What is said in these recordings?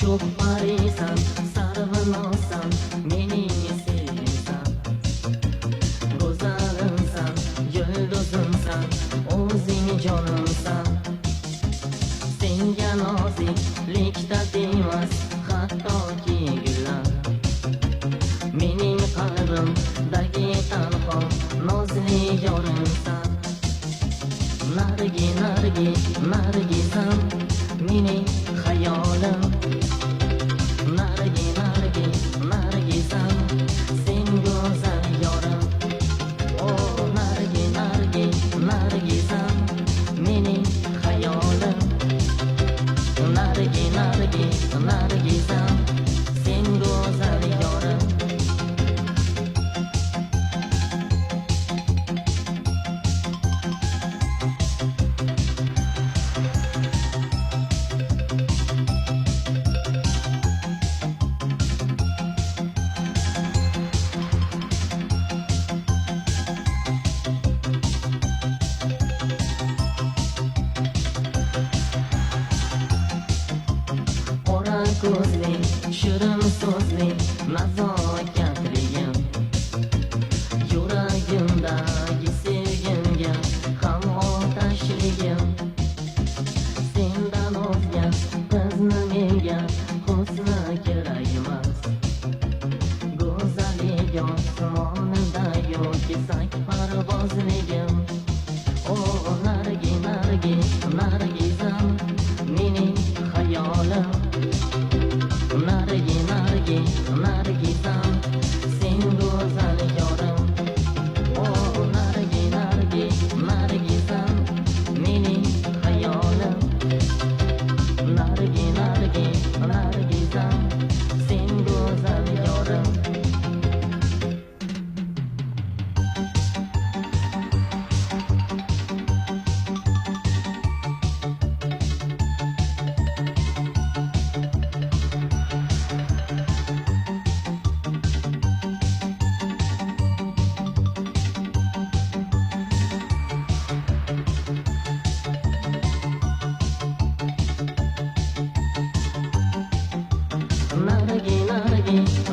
sho'x parisan, sarvinosan, mening sevgimsan. Go'zalimsan, yulduzimsan, o'zing jonimsan. Senga noziklikda demas, hattoki gullar. Mening qalbimdagi tanho nozli yorimsan. Nargisan, mening hayolim. Nargisan, sen go'zal yorim. Oh, nargisan, mening hayolim. Nargisan, sen go'zal yorim. Ko'zli, shirin so'zli, nazokatligim. Yuragimdagi sevgimga ham otashligim. Sendan o'zga qizni menga husni kerak emas. Go'zallik osmonida yoki sak parvozligim. Oh, nargisan, mening hayolim. Nargisan, sen go'zal yorim. Oh, nargisan, mening hayolim. Nargisan, sen go'zal yorim.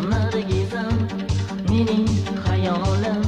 Nargisan, mening hayolim.